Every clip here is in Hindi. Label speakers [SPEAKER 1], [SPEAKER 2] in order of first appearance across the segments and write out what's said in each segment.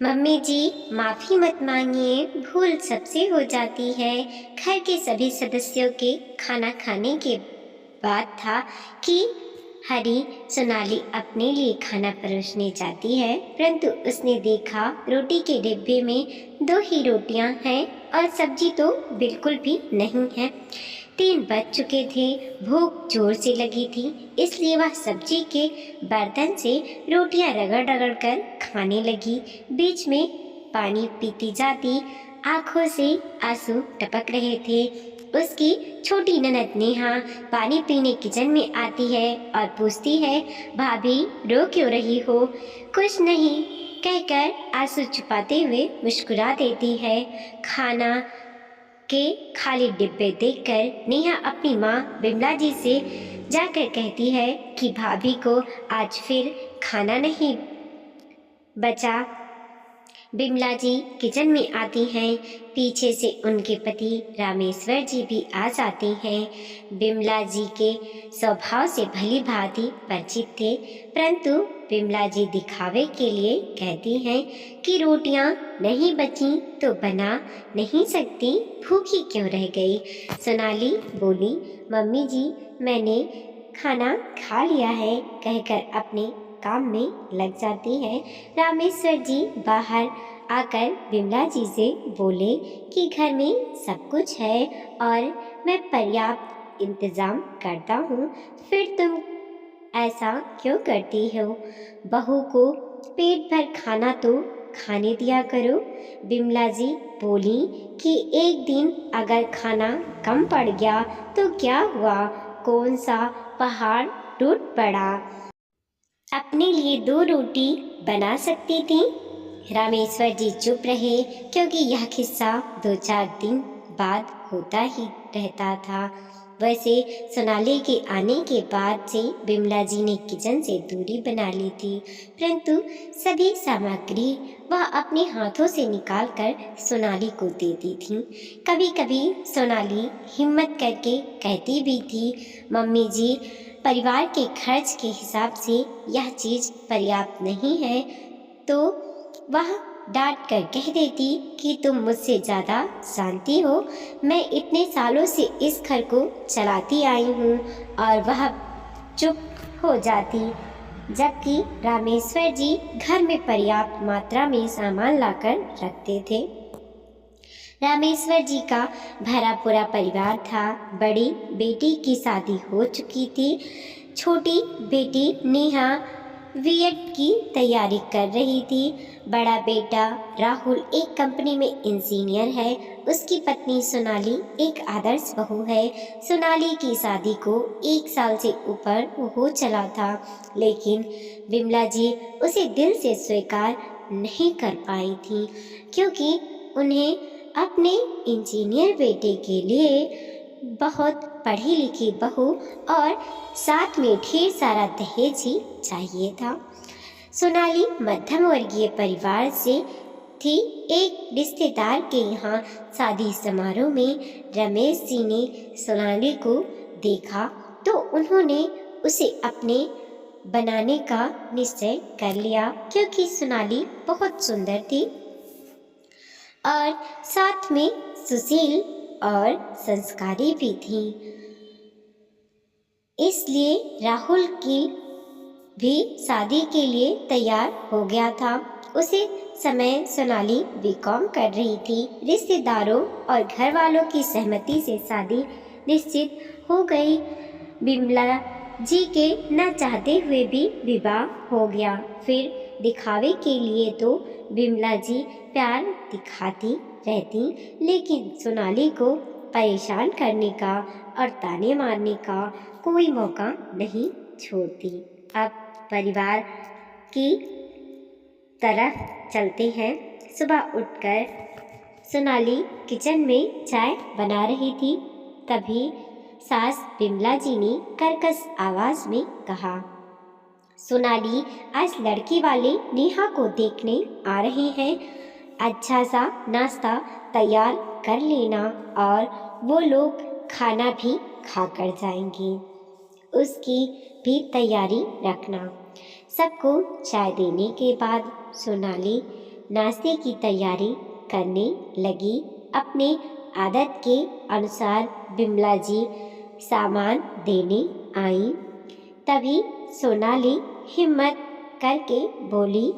[SPEAKER 1] मम्मी जी, माफ़ी मत मांगिए, भूल सबसे हो जाती है। घर के सभी सदस्यों के खाना खाने के बाद था कि हरी सोनाली अपने लिए खाना परोसने जाती है, परंतु उसने देखा रोटी के डिब्बे में 2 ही रोटियां हैं और सब्जी तो बिल्कुल भी नहीं है। 3 बज चुके थे, भूख जोर से लगी थी, इसलिए वह सब्जी के बर्तन से रोटियां रगड़ रगड़ कर खाने लगी। बीच में पानी पीती जाती, आंखों से आंसू टपक रहे थे। उसकी छोटी ननद नेहा पानी पीने किचन में आती है और पूछती है, भाभी रो क्यों रही हो? कुछ नहीं कहकर आंसू छुपाते हुए मुस्कुरा देती है। खाना के खाली डिब्बे देखकर नेहा अपनी माँ बिमला जी से जाकर कहती है कि भाभी को आज फिर खाना नहीं बचा। बिमला जी किचन में आती हैं, पीछे से उनके पति रामेश्वर जी भी आ जाते हैं। बिमला जी के स्वभाव से भली भांति परिचित थे, परंतु बिमला जी दिखावे के लिए कहती हैं कि रोटियां नहीं बची तो बना नहीं सकती, भूखी क्यों रह गई। सोनाली बोली, मम्मी जी मैंने खाना खा लिया है कहकर अपने काम में लग जाती है। रामेश्वर जी बाहर आकर बिमला जी से बोले कि घर में सब कुछ है और मैं पर्याप्त इंतजाम करता हूँ, फिर तुम ऐसा क्यों करती हो? बहू को पेट भर खाना तो खाने दिया करो। बिमला जी बोली कि एक दिन अगर खाना कम पड़ गया तो क्या हुआ, कौन सा पहाड़ टूट पड़ा? अपने लिए 2 रोटी बना सकती थी। रामेश्वर जी चुप रहे, क्योंकि यह किस्सा 2-4 दिन बाद होता ही रहता था। वैसे सोनाली के आने के बाद से बिमला जी ने किचन से दूरी बना ली थी, परंतु सभी सामग्री वह अपने हाथों से निकालकर सोनाली को देती थी। कभी कभी सोनाली हिम्मत करके कहती भी थी, मम्मी जी परिवार के खर्च के हिसाब से यह चीज़ पर्याप्त नहीं है, तो वह डांट कर कह देती कि तुम मुझसे ज़्यादा जानती हो, मैं इतने सालों से इस घर को चलाती आई हूँ, और वह चुप हो जाती। जबकि रामेश्वर जी घर में पर्याप्त मात्रा में सामान लाकर रखते थे। रामेश्वर जी का भरा पूरा परिवार था। बड़ी बेटी की शादी हो चुकी थी, छोटी बेटी नेहा बीएड की तैयारी कर रही थी। बड़ा बेटा राहुल एक कंपनी में इंजीनियर है। उसकी पत्नी सोनाली एक आदर्श बहू है। सोनाली की शादी को 1 साल से ऊपर हो चला था, लेकिन बिमला जी उसे दिल से स्वीकार नहीं कर पाई थी, क्योंकि उन्हें अपने इंजीनियर बेटे के लिए बहुत पढ़ी लिखी बहू और साथ में ढेर सारा दहेज ही चाहिए था। सोनाली मध्यम वर्गीय परिवार से थी। एक रिश्तेदार के यहाँ शादी समारोह में रमेश जी ने सोनाली को देखा तो उन्होंने उसे अपने बनाने का निश्चय कर लिया, क्योंकि सोनाली बहुत सुंदर थी और साथ में सुशील और संस्कारी भी थी। इसलिए राहुल की भी शादी के लिए तैयार हो गया था। उसी समय सोनाली बीकॉम कर रही थी। रिश्तेदारों और घर वालों की सहमति से शादी निश्चित हो गई। बिमला जी के न चाहते हुए भी विवाह हो गया। फिर दिखावे के लिए तो बिमला जी प्यार दिखाती रहती, लेकिन सोनाली को परेशान करने का और ताने मारने का कोई मौका नहीं छोड़ती। अब परिवार की तरफ चलते हैं। सुबह उठकर सोनाली किचन में चाय बना रही थी, तभी सास बिमला जी ने कर्कश आवाज में कहा, सोनाली आज लड़की वाले नेहा को देखने आ रहे हैं, अच्छा सा नाश्ता तैयार कर लेना और वो लोग खाना भी खाकर जाएंगे, उसकी भी तैयारी रखना। सबको चाय देने के बाद सोनाली नाश्ते की तैयारी करने लगी। अपने आदत के अनुसार बिमला जी सामान देने आई। तभी सोनाली हिम्मत करके बोली,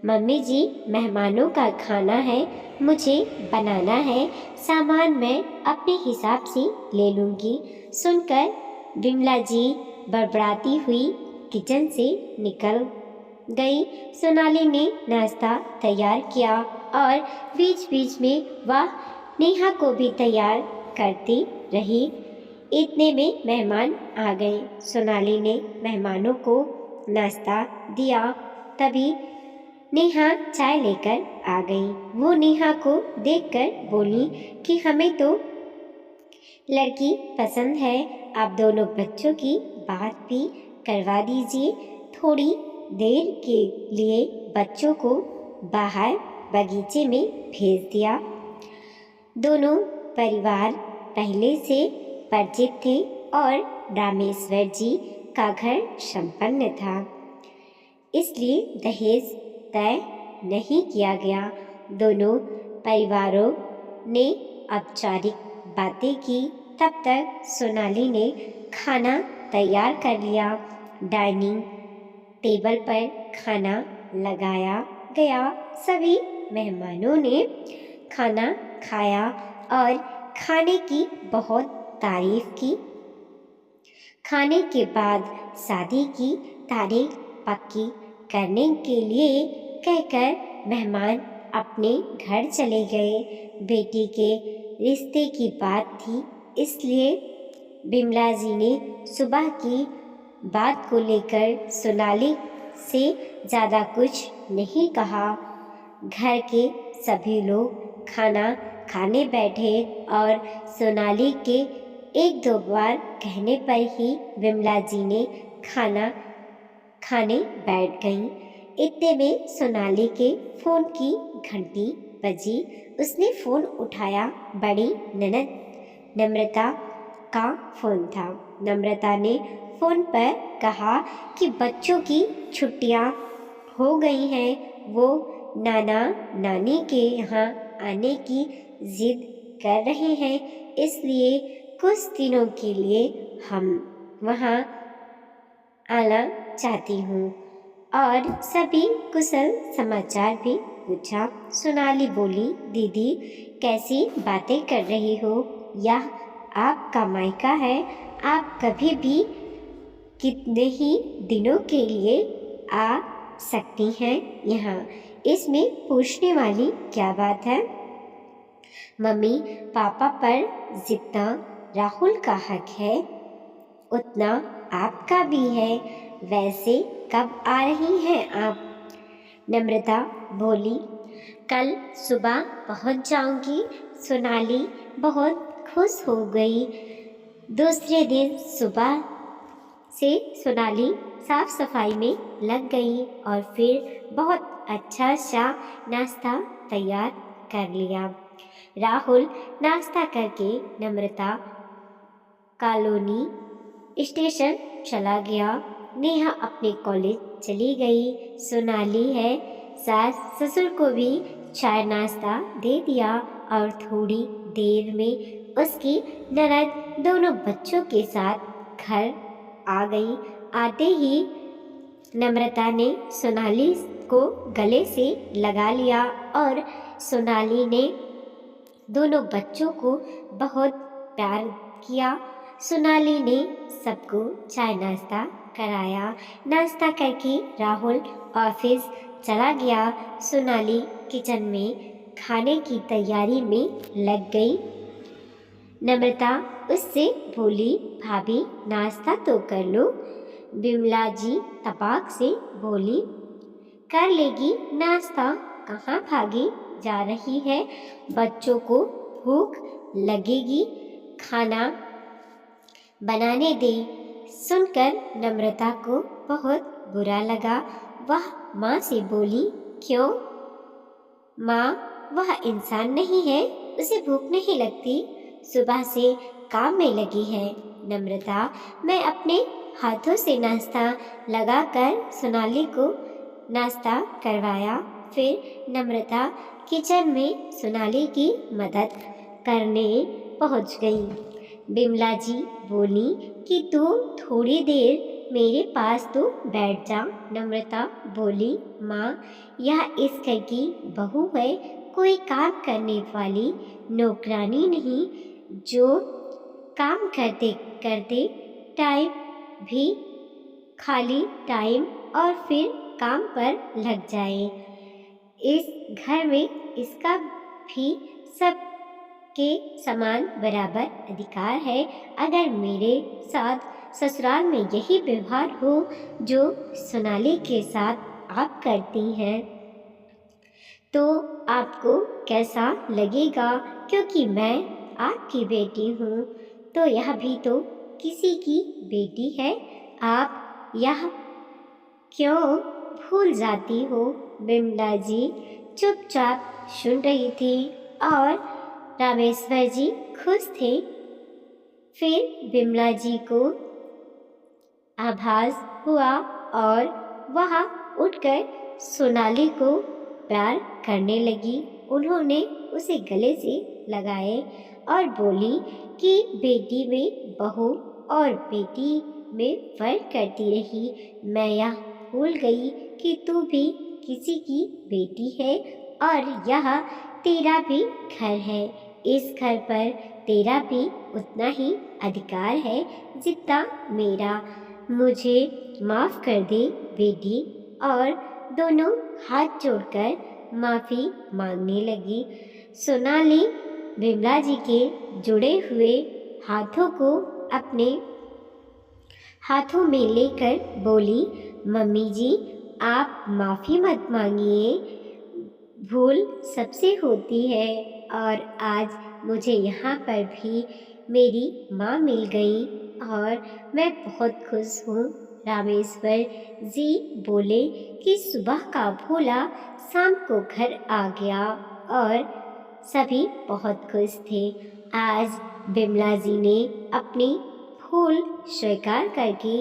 [SPEAKER 1] मम्मी जी, मेहमानों का खाना है, मुझे बनाना है, सामान मैं अपने हिसाब से ले लूँगी। सुनकर बिमला जी बड़बड़ाती हुई किचन से निकल गई। सोनाली ने नाश्ता तैयार किया और बीच बीच में वह नेहा को भी तैयार करती रही। इतने में मेहमान आ गए। सोनाली ने मेहमानों को नाश्ता दिया। तभी नेहा चाय लेकर आ गई। वो नेहा को देखकर बोली कि हमें तो लड़की पसंद है, आप दोनों बच्चों की बात भी करवा दीजिए। थोड़ी देर के लिए बच्चों को बाहर बगीचे में भेज दिया। दोनों परिवार पहले से परिचित थे और रामेश्वर जी का घर संपन्न था, इसलिए दहेज तय नहीं किया गया। दोनों परिवारों ने औपचारिक बातें की। तब तक सोनाली ने खाना तैयार कर लिया। डाइनिंग टेबल पर खाना लगाया गया। सभी मेहमानों ने खाना खाया और खाने की बहुत तारीफ की। खाने के बाद शादी की तारीख पक्की करने के लिए कहकर मेहमान अपने घर चले गए। बेटी के रिश्ते की बात थी, इसलिए बिमला जी ने सुबह की बात को लेकर सोनाली से ज़्यादा कुछ नहीं कहा। घर के सभी लोग खाना खाने बैठे और सोनाली के एक दो बार कहने पर ही बिमला जी ने खाना खाने बैठ गईं। इतने में सोनाली के फ़ोन की घंटी बजी। उसने फ़ोन उठाया। बड़ी ननद नम्रता का फ़ोन था। नम्रता ने फ़ोन पर कहा कि बच्चों की छुट्टियां हो गई हैं, वो नाना नानी के यहाँ आने की जिद कर रहे हैं, इसलिए कुछ दिनों के लिए हम वहाँ आना चाहती हूँ। और सभी कुशल समाचार भी पूछा। सोनाली बोली, दीदी कैसी बातें कर रही हो, यह आपका मायका है, आप कभी भी कितने ही दिनों के लिए आ सकती हैं यहाँ, इसमें पूछने वाली क्या बात है। मम्मी पापा पर जितना राहुल का हक है उतना आपका भी है, वैसे कब आ रही हैं आप? नम्रता बोली, कल सुबह पहुंच जाऊंगी। सोनाली बहुत खुश हो गई। दूसरे दिन सुबह से सोनाली साफ सफाई में लग गई और फिर बहुत अच्छा सा नाश्ता तैयार कर लिया। राहुल नाश्ता करके नम्रता कॉलोनी स्टेशन चला गया। नेहा अपने कॉलेज चली गई। सोनाली है सास ससुर को भी चाय नाश्ता दे दिया और थोड़ी देर में उसकी ननद दोनों बच्चों के साथ घर आ गई। आते ही नम्रता ने सोनाली को गले से लगा लिया और सोनाली ने दोनों बच्चों को बहुत प्यार किया। सोनाली ने सबको चाय नाश्ता कराया। नाश्ता करके राहुल ऑफिस चला गया। सोनाली किचन में खाने की तैयारी में लग गई। नम्रता उससे बोली, भाभी नाश्ता तो कर लो। बिमला जी तपाक से बोली, कर लेगी नाश्ता, कहाँ भागी जा रही है, बच्चों को भूख लगेगी, खाना बनाने दे। सुनकर नम्रता को बहुत बुरा लगा। वह माँ से बोली, क्यों माँ, वह इंसान नहीं है, उसे भूख नहीं लगती, सुबह से काम में लगी है। नम्रता, मैं अपने हाथों से नाश्ता लगाकर सोनाली को नाश्ता करवाया, फिर नम्रता किचन में सोनाली की मदद करने पहुंच गई। बिमला जी बोली कि तू थोड़ी देर मेरे पास तो बैठ जा। नम्रता बोली, माँ यह इस घर की बहू है, कोई काम करने वाली नौकरानी नहीं जो काम करते करते टाइम भी खाली टाइम और फिर काम पर लग जाए। इस घर में इसका भी सबके समान बराबर अधिकार है। अगर मेरे साथ ससुराल में यही व्यवहार हो जो सोनाली के साथ आप करती हैं तो आपको कैसा लगेगा? क्योंकि मैं आपकी बेटी हूँ तो यह भी तो किसी की बेटी है। आप यह क्यों भूल जाती हो? बिमला जी चुपचाप सुन रही थी और रामेश्वर जी खुश थे। फिर बिमला जी को आभास हुआ और वह उठकर सोनाली को प्यार करने लगी। उन्होंने उसे गले से लगाए और बोली कि बेटी में बहू और बेटी में फर्क करती रही। मैं यह भूल गई कि तू भी किसी की बेटी है और यह तेरा भी घर है। इस घर पर तेरा भी उतना ही अधिकार है जितना मेरा। मुझे माफ कर दे बेटी। और दोनों हाथ जोड़कर माफी मांगने लगी। सोनाली बिमला जी के जुड़े हुए हाथों को अपने हाथों में लेकर बोली, मम्मी जी आप माफी मत मांगिए, भूल सबसे होती है और आज मुझे यहाँ पर भी मेरी माँ मिल गई और मैं बहुत खुश हूँ। रामेश्वर जी बोले कि सुबह का भोला शाम को घर आ गया और सभी बहुत खुश थे। आज बिमला जी ने अपनी भूल स्वीकार करके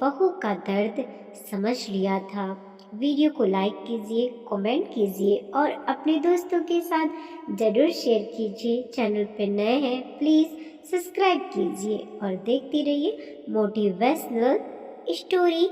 [SPEAKER 1] बहू का दर्द समझ लिया था। वीडियो को लाइक कीजिए, कमेंट कीजिए और अपने दोस्तों के साथ ज़रूर शेयर कीजिए। चैनल पर नए हैं प्लीज़ सब्सक्राइब कीजिए और देखते रहिए मोटिवेशनल स्टोरी।